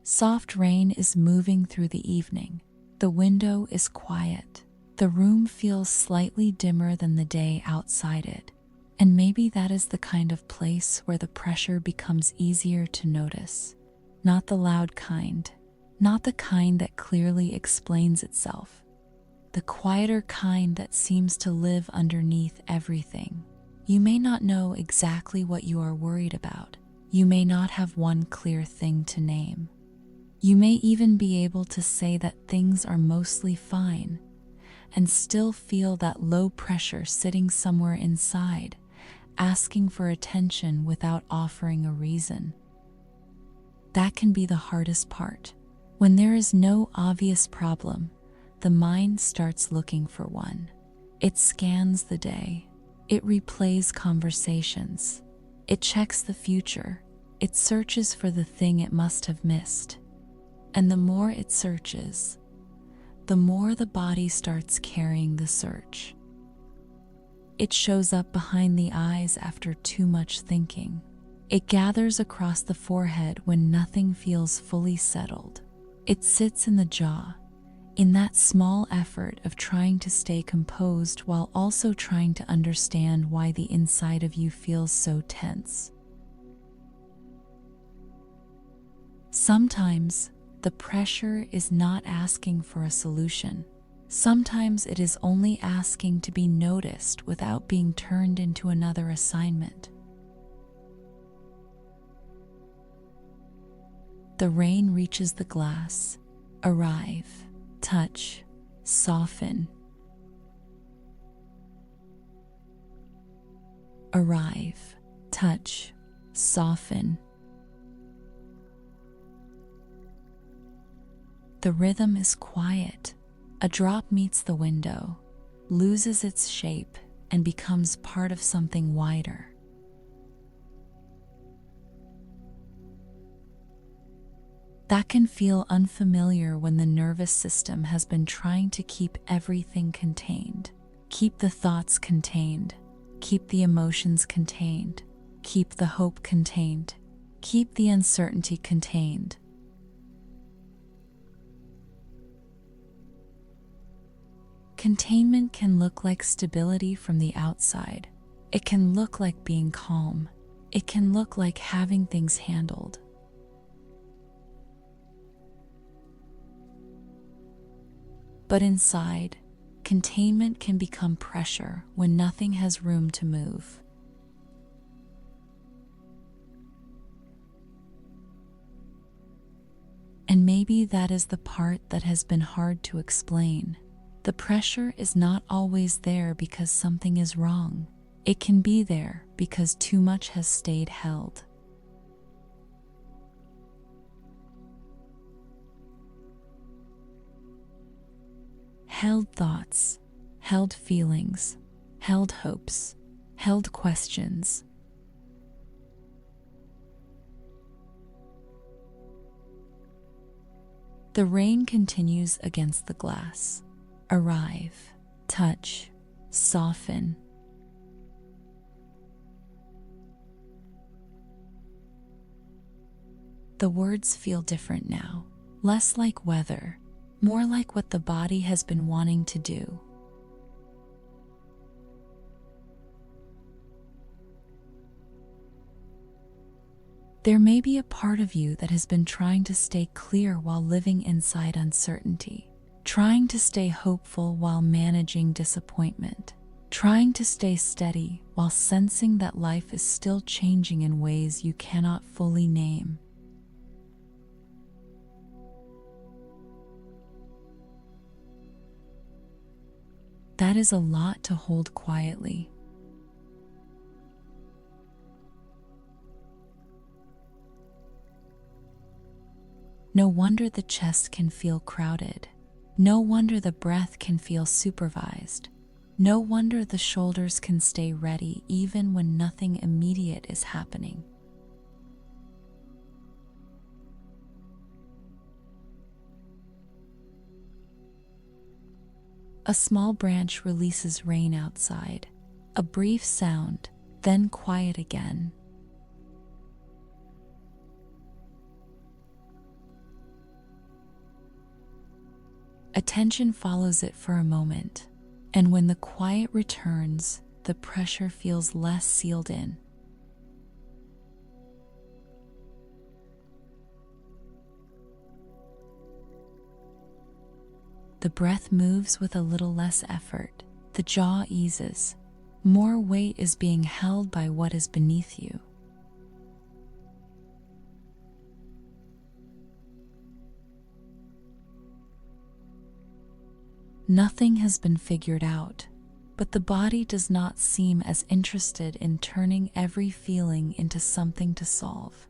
Soft rain is moving through the evening. The window is quiet. The room feels slightly dimmer than the day outside it. And maybe that is the kind of place where the pressure becomes easier to notice. Not the loud kind, not the kind that clearly explains itself. The quieter kind that seems to live underneath everything. You may not know exactly what you are worried about. You may not have one clear thing to name. You may even be able to say that things are mostly fine and still feel that low pressure sitting somewhere inside, asking for attention without offering a reason. That can be the hardest part. When there is no obvious problem, the mind starts looking for one. It scans the day. It replays conversations. It checks the future. It searches for the thing it must have missed. And the more it searches, the more the body starts carrying the search. It shows up behind the eyes after too much thinking. It gathers across the forehead when nothing feels fully settled. It sits in the jaw, in that small effort of trying to stay composed while also trying to understand why the inside of you feels so tense. Sometimes, the pressure is not asking for a solution. Sometimes it is only asking to be noticed without being turned into another assignment. The rain reaches the glass. Arrive, touch, soften. Arrive, touch, soften. The rhythm is quiet. A drop meets the window, loses its shape, and becomes part of something wider. That can feel unfamiliar when the nervous system has been trying to keep everything contained. Keep the thoughts contained. Keep the emotions contained. Keep the hope contained. Keep the uncertainty contained. Containment can look like stability from the outside. It can look like being calm. It can look like having things handled. But inside, containment can become pressure when nothing has room to move. And maybe that is the part that has been hard to explain. The pressure is not always there because something is wrong. It can be there because too much has stayed held. Held thoughts, held feelings, held hopes, held questions. The rain continues against the glass. Arrive, touch, soften. The words feel different now, less like weather, more like what the body has been wanting to do. There may be a part of you that has been trying to stay clear while living inside uncertainty. Trying to stay hopeful while managing disappointment, trying to stay steady while sensing that life is still changing in ways you cannot fully name. That is a lot to hold quietly. No wonder the chest can feel crowded. No wonder the breath can feel supervised. No wonder the shoulders can stay ready even when nothing immediate is happening. A small branch releases rain outside. A brief sound, then quiet again. Attention follows it for a moment, and when the quiet returns, the pressure feels less sealed in. The breath moves with a little less effort. The jaw eases. More weight is being held by what is beneath you. Nothing has been figured out, but the body does not seem as interested in turning every feeling into something to solve.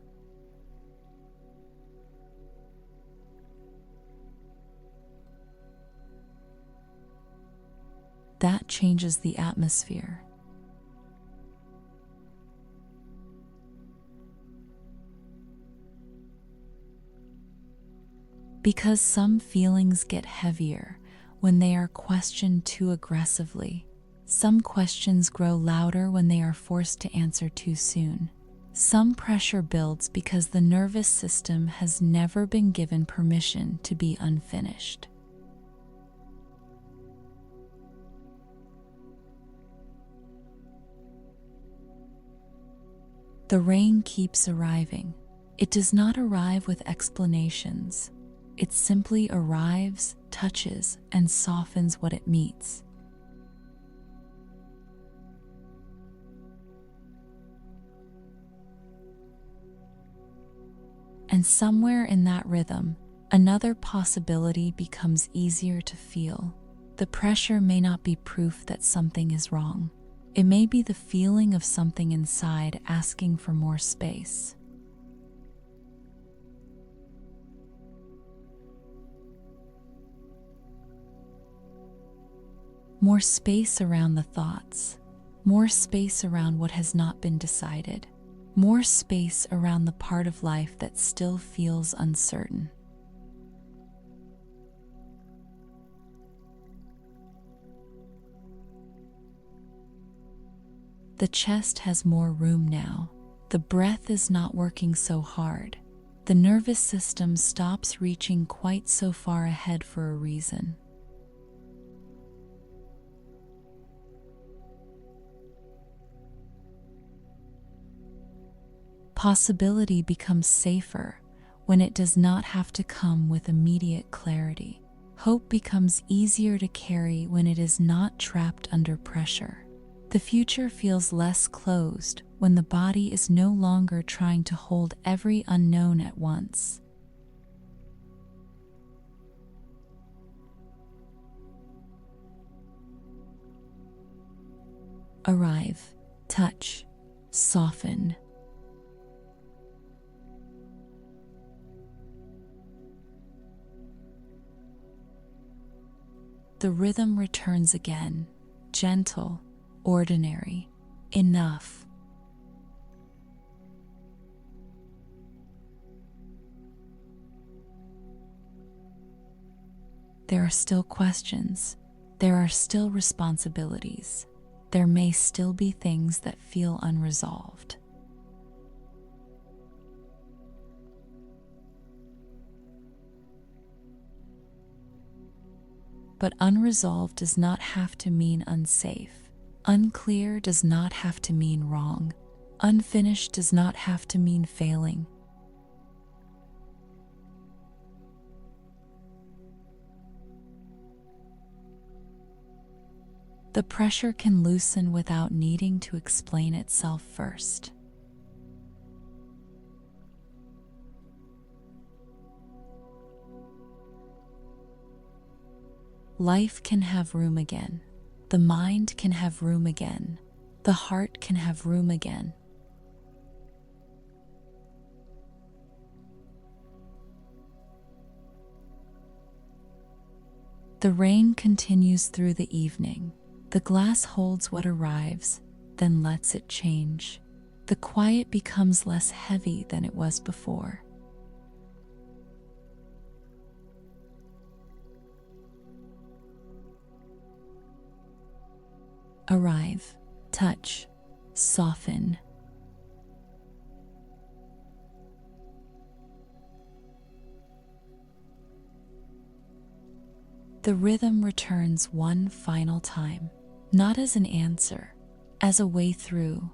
That changes the atmosphere. Because some feelings get heavier when they are questioned too aggressively. Some questions grow louder when they are forced to answer too soon. Some pressure builds because the nervous system has never been given permission to be unfinished. The rain keeps arriving. It does not arrive with explanations. It simply arrives, touches, and softens what it meets. And somewhere in that rhythm, another possibility becomes easier to feel. The pressure may not be proof that something is wrong. It may be the feeling of something inside asking for more space. More space around the thoughts, more space around what has not been decided, more space around the part of life that still feels uncertain. The chest has more room now. The breath is not working so hard. The nervous system stops reaching quite so far ahead for a reason. Possibility becomes safer when it does not have to come with immediate clarity. Hope becomes easier to carry when it is not trapped under pressure. The future feels less closed when the body is no longer trying to hold every unknown at once. Arrive, touch, soften. The rhythm returns again, gentle, ordinary, enough. There are still questions. There are still responsibilities. There may still be things that feel unresolved. But unresolved does not have to mean unsafe. Unclear does not have to mean wrong. Unfinished does not have to mean failing. The pressure can loosen without needing to explain itself first. Life can have room again. The mind can have room again. The heart can have room again. The rain continues through the evening. The glass holds what arrives, then lets it change. The quiet becomes less heavy than it was before. Arrive, touch, soften. The rhythm returns one final time, not as an answer, as a way through.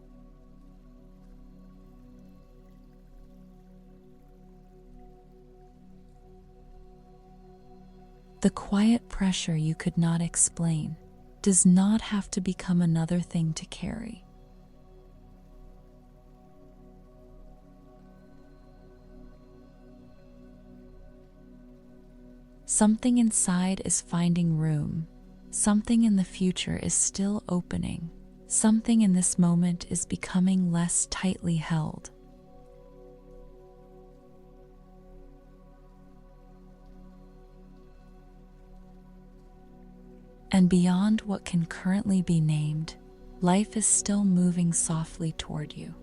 The quiet pressure you could not explain does not have to become another thing to carry. Something inside is finding room. Something in the future is still opening. Something in this moment is becoming less tightly held. And beyond what can currently be named, life is still moving softly toward you.